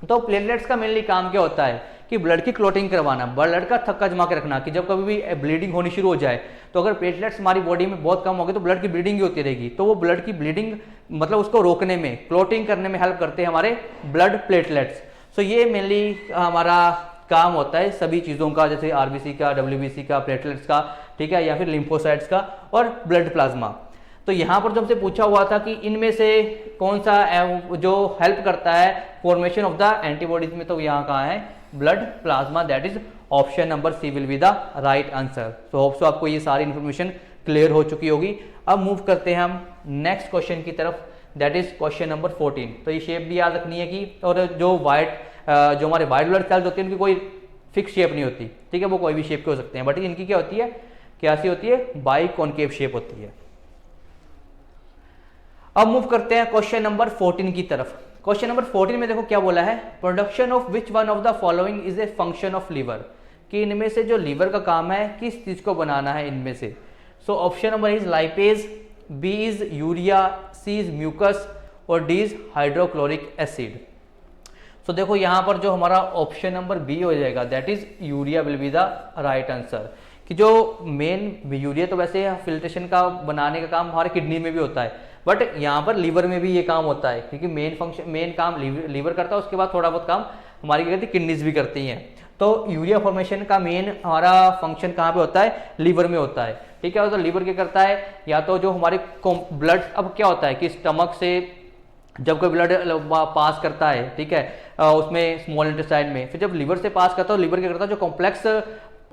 तो प्लेटलेट्स का मेनली काम क्या होता है कि ब्लड की क्लोटिंग करवाना, ब्लड का थक्का जमा के रखना, कि जब कभी भी ब्लीडिंग होनी शुरू हो जाए, तो अगर प्लेटलेट्स हमारी बॉडी में बहुत कम हो गए तो ब्लड की ब्लीडिंग ही होती रहेगी। तो वो ब्लड की ब्लीडिंग मतलब उसको रोकने में, क्लोटिंग करने में हेल्प करते हैं हमारे ब्लड प्लेटलेट्स। सो ये मेनली हमारा काम होता है सभी चीज़ों का, जैसे आरबीसी का, डब्ल्यूबीसी का, प्लेटलेट्स का, ठीक है, या फिर लिम्फोसाइट्स का और ब्लड प्लाज्मा। तो यहाँ पर जो हमसे पूछा हुआ था कि इनमें से कौन सा जो हेल्प करता है फॉर्मेशन ऑफ द एंटीबॉडीज में, तो यहाँ कहाँ है, blood plasma, that is option number C will be the right answer. तो होप सो आपको ये सारी इन्फॉर्मेशन क्लियर हो चुकी होगी। अब मूव करते हैं हम नेक्स्ट क्वेश्चन की तरफ, दैट इज क्वेश्चन नंबर 14। तो ये शेप भी याद रखनी है कि, और जो हमारे वाइट ब्लड सेल्स होती है उनकी कोई फिक्स शेप नहीं होती, ठीक है, वो कोई भी शेप के हो सकते हैं, बट इनकी क्या होती है, कैसी होती है, बाई कॉनकेव शेप होती है। अब मूव करते हैं क्वेश्चन नंबर 14 की तरफ। क्वेश्चन नंबर 14 में देखो क्या बोला है, production of which one of the following is a function of liver, कि इनमें से जो लीवर का काम है किस चीज को बनाना है इनमें से। So option number is lipase, B is urea, C is mucus और D is hydrochloric acid. So देखो यहाँ पर जो हमारा ऑप्शन नंबर बी हो जाएगा, that is urea will be the right answer. कि जो मेन यूरिया तो वैसे फिल्ट्रेशन का बनाने का काम हमारे किडनी में भी होता है, बट यहाँ पर लीवर में भी ये काम होता है, क्योंकि मेन काम लीवर करता है, उसके बाद थोड़ा बहुत काम हमारी क्या कहती है, किडनीज भी करती हैं। तो यूरिया फॉर्मेशन का मेन हमारा फंक्शन कहाँ पे होता है, लीवर में होता है, ठीक है। तो लीवर क्या करता है, या तो जो हमारे ब्लड, अब क्या होता है कि स्टमक से जब कोई ब्लड पास करता है, ठीक है, उसमें स्मॉल इंटेस्टाइन में, फिर जब लिवर से पास करता है, लिवर क्या करता है, जो कॉम्प्लेक्स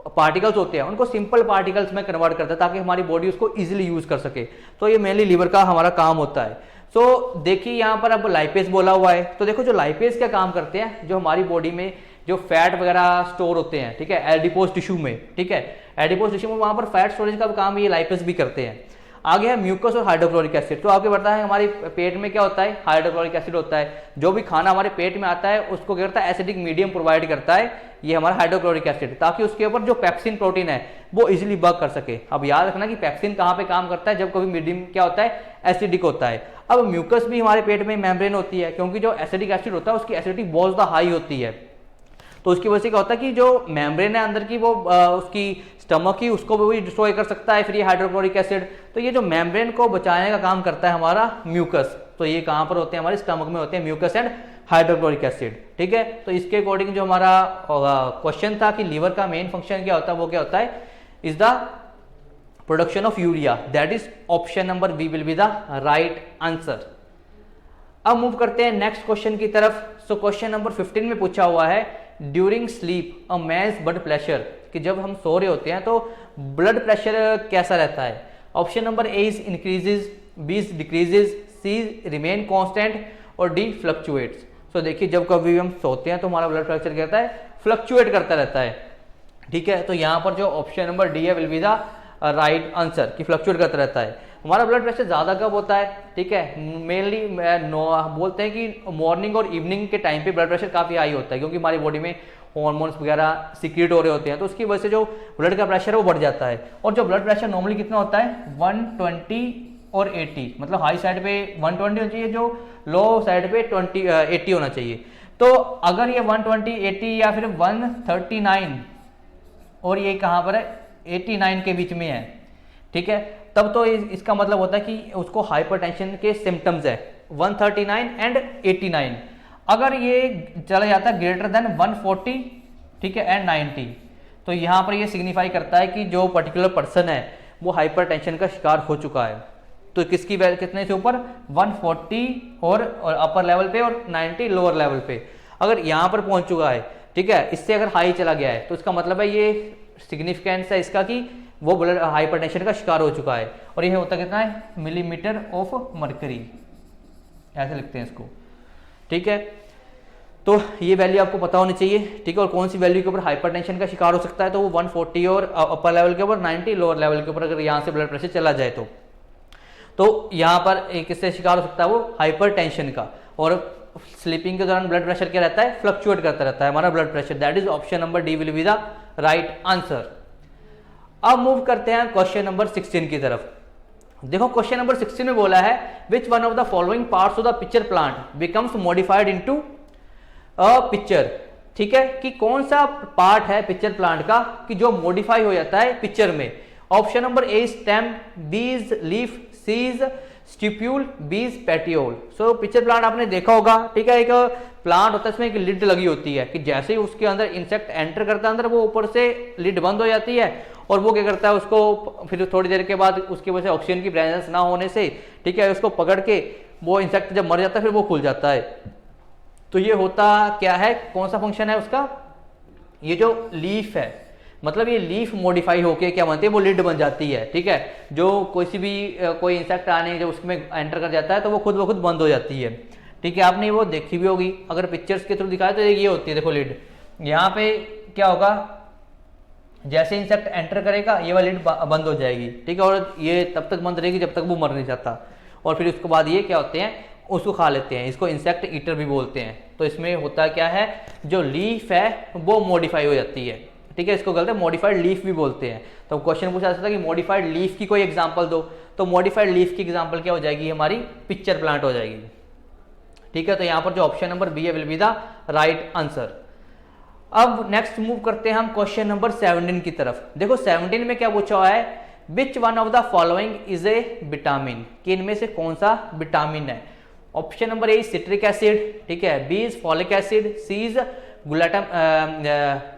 पार्टिकल्स होते हैं उनको सिंपल पार्टिकल्स में कन्वर्ट करता है ताकि हमारी बॉडी उसको इजीली यूज कर सके। तो ये मेनली लिवर का हमारा काम होता है। सो देखिए यहाँ पर अब लाइपेज बोला हुआ है, तो देखो जो लाइपेज क्या काम करते हैं, जो हमारी बॉडी में जो फैट वगैरह स्टोर होते हैं, ठीक है, एडिपोज टिश्यू में, ठीक है, एडिपोज टिश्यू में वहां पर फैट स्टोरेज का काम ये लाइपेज भी करते हैं। आगे है म्यूकस और हाइड्रोक्लोरिक एसिड। तो आपको पता है हमारे पेट में क्या होता है, हाइड्रोक्लोरिक एसिड होता है। जो भी खाना हमारे पेट में आता है उसको क्या करता है, एसिडिक मीडियम प्रोवाइड करता है ये हमारा हाइड्रोक्लोरिक एसिड, ताकि उसके ऊपर जो पेप्सिन प्रोटीन है वो इजिली वर्क कर सके। अब याद रखना कि पेप्सिन कहाँ पे काम करता है, जब कभी मीडियम क्या होता है, एसिडिक होता है। अब म्यूकस भी हमारे पेट में मेम्ब्रेन होती है, क्योंकि जो एसिडिक एसिड होता है उसकी एसिडिटी बहुत ज्यादा हाई होती है। तो उसकी वजह से क्या होता है कि जो मेम्ब्रेन है अंदर की वो उसकी स्टमक की उसको भी डिस्ट्रॉय कर सकता है फिर ये हाइड्रोक्लोरिक एसिड। तो ये जो मेम्ब्रेन को बचाने का काम करता है हमारा म्यूकस। तो ये कहाँ पर होते हैं, हमारे स्टमक में होते हैं म्यूकस एंड हाइड्रोक्लोरिक एसिड, ठीक है। तो इसके अकॉर्डिंग जो हमारा क्वेश्चन था कि लीवर का मेन फंक्शन क्या होता है, वो क्या होता है, is the production of urea. That is option number B will be the right answer. अब मूव करते हैं नेक्स्ट क्वेश्चन की तरफ। सो क्वेश्चन नंबर 15 में पूछा हुआ है, during sleep a man's blood pressure, कि जब हम सो रहे होते हैं तो ब्लड प्रेशर कैसा रहता है। Option number A is increases, B is decreases, C remain constant और डी फ्लक्चुएट्स। सो देखिए जब कभी हम सोते हैं तो हमारा ब्लड प्रेशर क्या रहता है, फ्लक्चुएट करता रहता है, ठीक है। तो यहाँ पर जो ऑप्शन नंबर डी है will be the right answer, कि फ्लक्चुएट करता रहता है। हमारा ब्लड प्रेशर ज़्यादा कब होता है, ठीक है, मेनली बोलते हैं कि मॉर्निंग और इवनिंग के टाइम पे ब्लड प्रेशर काफ़ी हाई होता है, क्योंकि हमारी बॉडी में हॉर्मोन्स वगैरह सीक्रेट हो रहे होते हैं, तो उसकी वजह से जो ब्लड का प्रेशर है वो बढ़ जाता है। और जो ब्लड प्रेशर नॉर्मली कितना होता है, 120 और 80, मतलब हाई साइड पे 120 होना चाहिए, जो लो साइड पे 80 होना चाहिए। तो अगर ये 120, 80 या फिर 139 और ये कहाँ पर है, 89 के बीच में है, ठीक है, तब तो इसका मतलब होता है कि उसको हाइपरटेंशन के सिम्टम्स है, 139 एंड 89। अगर ये चला जाता है ग्रेटर देन 140, ठीक है, एंड 90, तो यहाँ पर ये सिग्निफाई करता है कि जो पर्टिकुलर पर्सन है वो हाइपरटेंशन का शिकार हो चुका है। तो किसकी वैल्यू कितने से ऊपर, 140 और अपर लेवल पे और 90 लोअर लेवल पे। अगर यहाँ पर पहुंच चुका है, ठीक है, इससे अगर हाई चला गया है तो इसका मतलब है ये सिग्निफिकेंस है इसका कि वो ब्लड हाइपरटेंशन का शिकार हो चुका है। और ये होता कितना है, मिलीमीटर ऑफ मर्करी, ऐसे लिखते हैं इसको, ठीक है। तो ये वैल्यू आपको पता होनी चाहिए, ठीक है। और कौन सी वैल्यू के ऊपर हाइपरटेंशन का शिकार हो सकता है, तो वो 140 और अपर लेवल के ऊपर, 90 लोअर लेवल के ऊपर अगर यहाँ से ब्लड प्रेशर चला जाए तो यहाँ पर किससे शिकार हो सकता है, वो हाइपरटेंशन का। और स्लीपिंग के दौरान ब्लड प्रेशर क्या रहता है, फ्लक्चुएट करता रहता है हमारा blood pressure. That is option number D will be the right answer. अब मूव करते हैं क्वेश्चन नंबर 16 की तरफ। देखो क्वेश्चन नंबर 16 में बोला है, which one of the following parts of the pitcher plant becomes modified into a picture, ठीक है, कि कौन सा पार्ट है पिक्चर प्लांट का कि जो मॉडिफाई हो जाता है पिक्चर में। Option number A stem, B is leaf, C is stipule, B is petiole. So picture plant आपने देखा होगा, ठीक है, एक प्लांट होता है, इसमें एक लिड लगी होती है कि जैसे ही उसके अंदर इंसेक्ट एंटर करता है अंदर, वो ऊपर से लिड बंद हो जाती है और वो क्या करता है, उसको फिर थोड़ी देर के बाद उसकी वजह से ऑक्सीजन की प्रेजेंस ना होने से, ठीक है, उसको पकड़ के वो इंसेक्ट जब मर जाता है फिर वो खुल जाता है। तो ये होता क्या है, कौन सा फंक्शन है उसका, ये जो लीफ है, मतलब ये लीफ मॉडिफाई होके क्या बनती है, वो लिड बन जाती है, ठीक है। जो कोई इंसेक्ट आने जब उसमें एंटर कर जाता है तो वो खुद ब खुद बंद हो जाती है, ठीक है। आपने वो देखी भी होगी, अगर पिक्चर्स के थ्रू दिखाए तो ये होती है, देखो लिड, यहाँ पे क्या होगा, जैसे इंसेक्ट एंटर करेगा ये वाली लिड बंद हो जाएगी, ठीक है, और ये तब तक बंद रहेगी जब तक वो मर नहीं जाता। और फिर उसके बाद ये क्या होते हैं, उसको खा लेते हैं, इसको इंसेक्ट ईटर भी बोलते हैं। तो इसमें होता क्या है, जो लीफ है वो मॉडिफाई हो जाती है, ठीक है, इसको कहते हैं मॉडिफाइड लीफ भी बोलते हैं। तो क्वेश्चन पूछा जाता है कि मॉडिफाइड लीफ की कोई एग्जांपल दो, तो मॉडिफाइड लीफ की एग्जांपल क्या हो जाएगी, हमारी पिक्चर प्लांट हो जाएगी, ठीक है। तो यहाँ पर जो ऑप्शन नंबर बी है will be the right answer. अब नेक्स्ट मूव करते हैं हम क्वेश्चन नंबर 17 की तरफ। देखो 17 में क्या पूछा हुआ है, which one of the following is a vitamin, कि इनमें से कौन सा विटामिन है। Option number A citric acid, ठीक है, B is folic acid, C is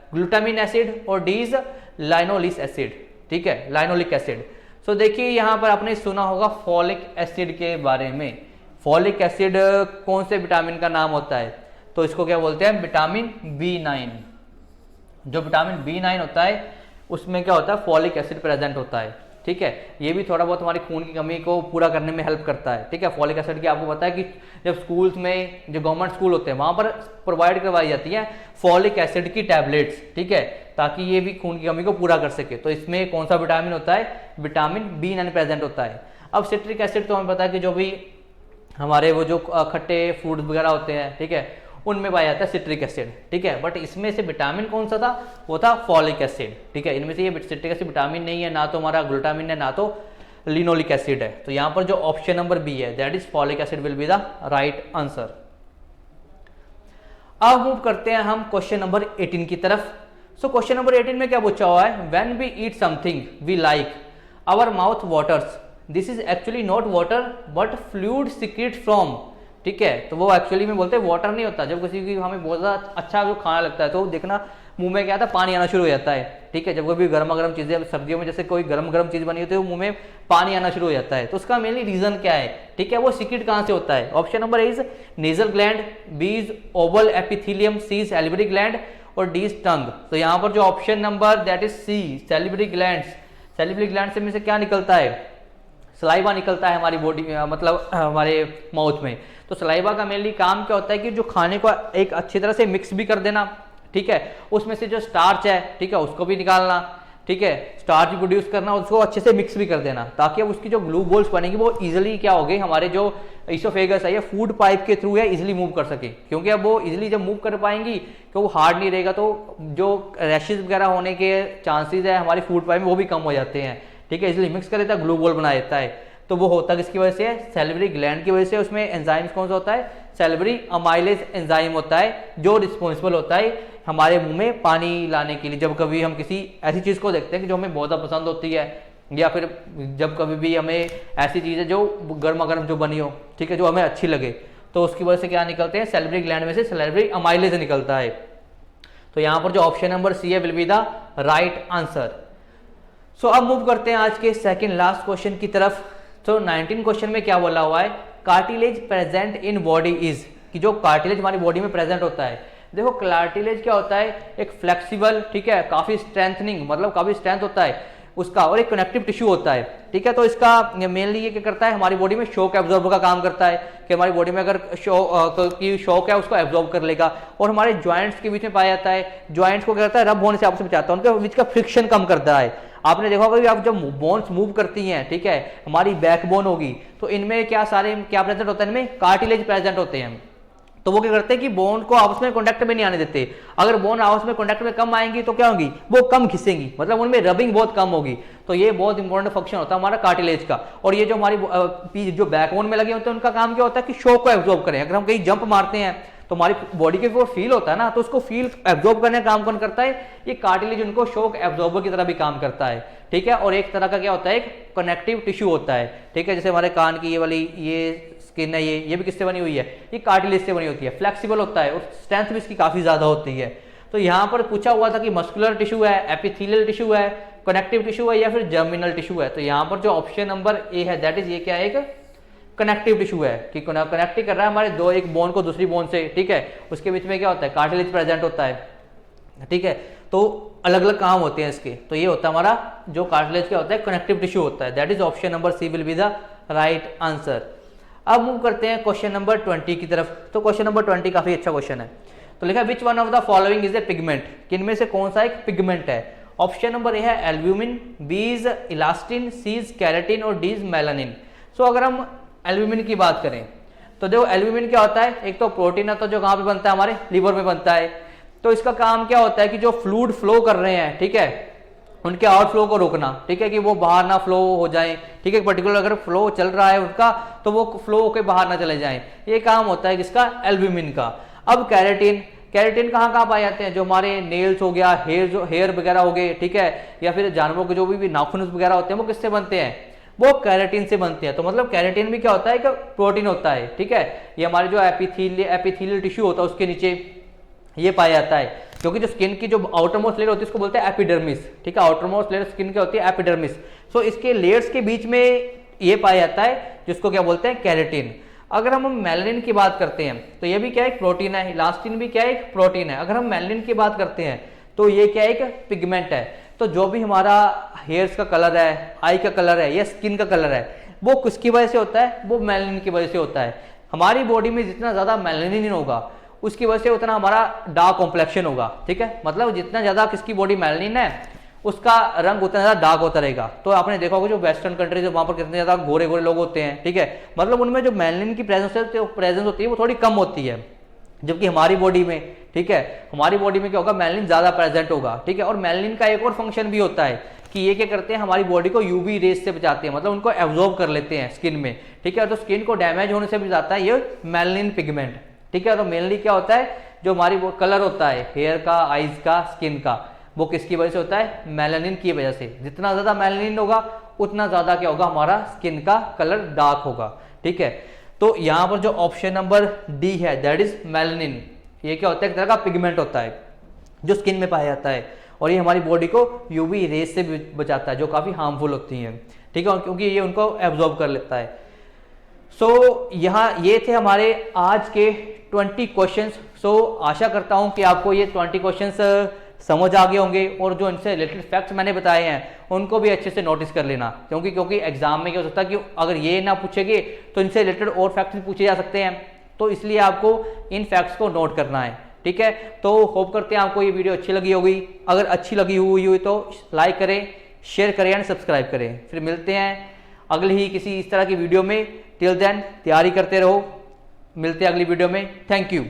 glutamine acid और डी इज लाइनोलिक एसिड, ठीक है, लाइनोलिक एसिड। सो देखिए यहाँ पर आपने सुना होगा फॉलिक एसिड के बारे में, फॉलिक एसिड कौन से विटामिन का नाम होता है? तो इसको क्या बोलते हैं? Vitamin B9। जो विटामिन B9 होता है उसमें क्या होता है? फॉलिक एसिड प्रेजेंट होता है। ठीक है, ये भी थोड़ा बहुत हमारी खून की कमी को पूरा करने में हेल्प करता है। ठीक है, फॉलिक एसिड की आपको पता है कि जब स्कूल्स में, जो गवर्नमेंट स्कूल होते हैं वहां पर प्रोवाइड करवाई जाती है फॉलिक एसिड की टैबलेट्स। ठीक है, ताकि ये भी खून की कमी को पूरा कर सके। तो इसमें कौन सा विटामिन होता है? विटामिन B9 प्रेजेंट होता है। अब सिट्रिक एसिड तो हमें पता है कि जो भी हमारे वो जो खट्टे फ्रूट वगैरह होते हैं, ठीक है, उनमें पाया जाता है सिट्रिक एसिड। ठीक है, बट इसमें से विटामिन कौन सा था? वो था फॉलिक एसिड। ठीक है, इनमें से ये सिट्रिक एसिड विटामिन नहीं है, ना तो हमारा ग्लूटामिन है, ना तो लिनोलिक एसिड है। तो यहां पर जो ऑप्शन नंबर बी है, that is folic acid, will be the right answer. अब मूव करते हैं हम क्वेश्चन नंबर 18 की तरफ। सो क्वेश्चन नंबर 18 में क्या पूछा हुआ है? When we eat something we like our mouth waters, this is actually not water but fluid secret from. ठीक है, तो वो एक्चुअली में बोलते हैं वाटर नहीं होता। जब किसी की हमें बहुत ज़्यादा अच्छा जो खाना लगता है तो देखना मुंह में क्या आता है? पानी आना शुरू हो जाता है। ठीक है, जब कोई गर्मा गर्म चीज़ें, सर्दियों में जैसे कोई गर्म गर्म चीज़ बनी होती है तो मुंह में पानी आना शुरू हो जाता है। तो उसका मेनली रीजन क्या है? ठीक है, वो सीक्रेट कहाँ से होता है? Option number A is nasal gland, B is oval epithelium, C is salivary gland और डी इज टंग। तो यहाँ पर जो option number that is C salivary gland, salivary gland में से क्या निकलता है? सलाइवा निकलता है हमारी बॉडी में, मतलब हमारे माउथ में। तो सलाइवा का मेनली काम क्या होता है कि जो खाने को एक अच्छी तरह से मिक्स भी कर देना। ठीक है, उसमें से जो स्टार्च है, ठीक है, उसको भी निकालना। ठीक है, स्टार्च भी प्रोड्यूस करना, उसको अच्छे से मिक्स भी कर देना, ताकि अब उसकी जो ग्लू बॉल्स बनेगी वो इजीली क्या होगी, हमारे जो इसोफेगस है या फूड पाइप के थ्रू है इजीली मूव कर सके। क्योंकि अब वो इजीली जब मूव कर पाएंगी तो वो हार्ड नहीं रहेगा, तो जो रैशेज वगैरह होने के चांसेस है हमारी फूड पाइप में वो भी कम हो जाते हैं। ठीक है, इसलिए मिक्स कर देता है, ग्लू बॉल बना देता है। तो वो होता किसकी वजह से है? सैलिवरी ग्लैंड की वजह से। उसमें एंजाइम्स कौन सा होता है? सैलिवरी अमाइलेज एंजाइम होता है, जो रिस्पॉन्सिबल होता है हमारे मुंह में पानी लाने के लिए। जब कभी हम किसी ऐसी चीज को देखते हैं कि जो हमें बहुत ज़्यादा पसंद होती है, या फिर जब कभी भी हमें ऐसी चीज़ है जो गर्मा गर्म जो बनी हो, ठीक है, जो हमें अच्छी लगे, तो उसकी वजह से क्या निकलते हैं? सैलिवरी ग्लैंड में से सैलिवरी अमाइलेज निकलता है। तो यहाँ पर जो ऑप्शन नंबर सी है will be the right answer. So अब मूव करते हैं आज के सेकंड लास्ट क्वेश्चन की तरफ। तो 19 क्वेश्चन में क्या बोला हुआ है? Cartilage present in body is, कि जो कार्टिलेज हमारी बॉडी में प्रेजेंट होता है। देखो कार्टिलेज क्या होता है? एक फ्लेक्सिबल, ठीक है, काफी स्ट्रेंथनिंग, मतलब काफी स्ट्रेंथ होता है उसका, और एक कनेक्टिव टिश्यू होता है। ठीक है, तो इसका मेनली ये क्या करता है? हमारी बॉडी में शॉक एब्जॉर्बर का काम करता है, कि हमारी बॉडी में अगर शॉक है उसको एब्जॉर्ब कर लेगा। और हमारे ज्वाइंट्स के बीच में पाया जाता है। ज्वाइंट्स को क्या करता है? रब होने से आपस में बचाता है, उनके बीच का फ्रिक्शन कम करता है। आपने देखा होगा कि आप जब बोन्स मूव करती हैं, ठीक है, हमारी बैकबोन होगी, तो इनमें क्या प्रेजेंट होता है? इनमें कार्टिलेज प्रेजेंट होते हैं। तो वो क्या करते हैं कि बोन को आपस में कॉन्टैक्ट में नहीं आने देते। अगर बोन आपस में कॉन्टैक्ट में कम आएंगी तो क्या होगी? वो कम घिसेंगी, मतलब उनमें रबिंग बहुत कम होगी। तो ये बहुत इंपॉर्टेंट फंक्शन होता है हमारा कार्टिलेज का। और ये जो हमारी जो बैकबोन में लगे होते हैं उनका काम क्या होता है? कि शॉक को एब्जॉर्ब करें। अगर हम कहीं जंप मारते हैं तो हमारी बॉडी के वो फील होता है ना, तो उसको फील एब्जॉर्ब करने का काम कौन करता है? ये कार्टिलेज उनको शॉक एब्जॉर्बर की तरह भी काम करता है। ठीक है, और एक तरह का क्या होता है? एक कनेक्टिव टिश्यू होता है। ठीक है, जैसे हमारे कान की ये वाली ये स्किन है, ये भी किससे बनी हुई है? ये कार्टिलेज से बनी होती है। फ्लेक्सिबल होता है और स्ट्रेंथ भी इसकी काफी ज्यादा होती है। तो यहाँ पर पूछा हुआ था कि मस्कुलर टिश्यू है, एपिथेलियल टिश्यू है, कनेक्टिव टिश्यू है, या फिर जर्मिनल टिश्यू है। तो यहाँ पर जो ऑप्शन नंबर ए है दैट इज, ये क्या है? एक कनेक्टिव टिश्यू है, कि कनेक्ट कर रहा है हमारे दो, एक बोन को दूसरी बोन से। ठीक है, उसके बीच में क्या होता है? कार्टिलेज प्रेजेंट होता है। ठीक है, तो अलग अलग काम होते हैं इसके। तो ये होता है हमारा जो कार्टिलेज क्या होता है? कनेक्टिव टिश्यू होता है। That is option number C will be the right answer. अब मूव करते हैं क्वेश्चन नंबर 20 की तरफ। तो क्वेश्चन नंबर 20 काफी अच्छा क्वेश्चन है। तो लिखा which one of the following is a pigment, किनमें से कौन सा एक पिगमेंट है? ऑप्शन नंबर ए है albumin, B is elastin, C is keratin और डी इज मेलानिन। सो अगर हम एल्ब्यूमिन की बात करें तो देखो एल्ब्यूमिन क्या होता है? एक तो प्रोटीन है, तो जो कहाँ पे बनता है? हमारे लीवर में बनता है। तो इसका काम क्या होता है? कि जो फ्लूइड फ्लो कर रहे हैं, ठीक है, उनके आउटफ्लो को रोकना। ठीक है, कि वो बाहर ना फ्लो हो जाए। ठीक है, पर्टिकुलर अगर फ्लो चल रहा है उनका तो वो फ्लो होकर बाहर ना चले जाएं। ये काम होता है किसका? एल्ब्यूमिन का। अब कैरेटिन, कैरेटिन कहाँ कहाँ पाए जाते हैं? जो हमारे नेल्स हो गया, हेयर वगैरह हो गए, ठीक है, या फिर जानवरों के जो भी नाखून वगैरह होते हैं वो किससे बनते हैं? वो कैरेटिन से बनते हैं। तो मतलब कैरेटिन भी क्या होता है? कि प्रोटीन होता है। ठीक है, ये हमारे जो एपिथेलियल टिश्यू होता है उसके नीचे ये पाया जाता है। क्योंकि जो स्किन की जो आउटर मोस्ट लेयर होती है उसको बोलते हैं एपिडर्मिस। ठीक है, आउटर मोस्ट लेयर स्किन की होती है एपिडर्मिस। सो इसके लेयर्स के बीच में ये पाया जाता है जिसको क्या बोलते हैं? कैरेटिन। अगर हम मेलानिन की बात करते हैं तो ये भी क्या एक प्रोटीन है, इलास्टिन भी क्या है एक प्रोटीन है। अगर हम मेलानिन की बात करते हैं तो ये क्या एक पिगमेंट है। तो जो भी हमारा हेयर्स का कलर है, आई का कलर है या स्किन का कलर है, वो किसकी वजह से होता है, वो मेलानिन की वजह से होता है। हमारी बॉडी में जितना ज्यादा मेलानिन होगा उसकी वजह से उतना हमारा डार्क कॉम्प्लेक्शन होगा, ठीक है। मतलब जितना ज्यादा किसकी बॉडी मेलानिन है उसका रंग उतना ज्यादा डार्क होता रहेगा। तो आपने देखा होगा जो वेस्टर्न कंट्रीज है वहां पर कितने ज्यादा गोरे गोरे लोग होते हैं, ठीक है। मतलब उनमें जो मेलानिन की प्रेजेंस होती है वो थोड़ी कम होती है, जबकि हमारी बॉडी में, ठीक है, हमारी बॉडी में क्या होगा, मेलानिन ज्यादा प्रेजेंट होगा, ठीक है। और मेलानिन का एक और फंक्शन भी होता है कि ये क्या करते हैं, हमारी बॉडी को यूवी रेस से बचाते हैं, मतलब उनको एब्जॉर्ब कर लेते हैं स्किन में, ठीक है। तो स्किन को डैमेज होने से बचाता है ये मेलानिन पिगमेंट, ठीक है। तो मेनली क्या होता है, जो हमारी वो कलर होता है हेयर का, आईज का, स्किन का, वो किसकी वजह से होता है, मेलानिन की वजह से। जितना ज्यादा मेलानिन होगा उतना ज्यादा क्या होगा, हमारा स्किन का कलर डार्क होगा, ठीक है। तो यहां पर जो ऑप्शन नंबर डी है दैट इज मेलानिन, ये क्या होता है, एक तरह का पिगमेंट होता है जो स्किन में पाया जाता है और ये हमारी बॉडी को यूवी रेस से बचाता है जो काफी हार्मफुल होती हैं, ठीक है, क्योंकि ये उनको एब्जॉर्ब कर लेता है। सो यहाँ ये थे हमारे आज के 20 क्वेश्चंस। सो आशा करता हूं कि आपको ये 20 क्वेश्चंस समझ आ गए होंगे और जो इनसे रिलेटेड फैक्ट्स मैंने बताए हैं उनको भी अच्छे से नोटिस कर लेना, क्योंकि एग्जाम में क्या हो सकता है कि अगर ये ना पूछेंगे तो इनसे रिलेटेड और फैक्ट्स पूछे जा सकते हैं, तो इसलिए आपको इन फैक्ट्स को नोट करना है, ठीक है। तो होप करते हैं आपको ये वीडियो अच्छी लगी होगी। अगर अच्छी लगी हुई तो लाइक करें, शेयर करें एंड सब्सक्राइब करें। फिर मिलते हैं अगली ही किसी इस तरह की वीडियो में। टिल देन तैयारी करते रहो, मिलते हैं अगली वीडियो में। Thank you.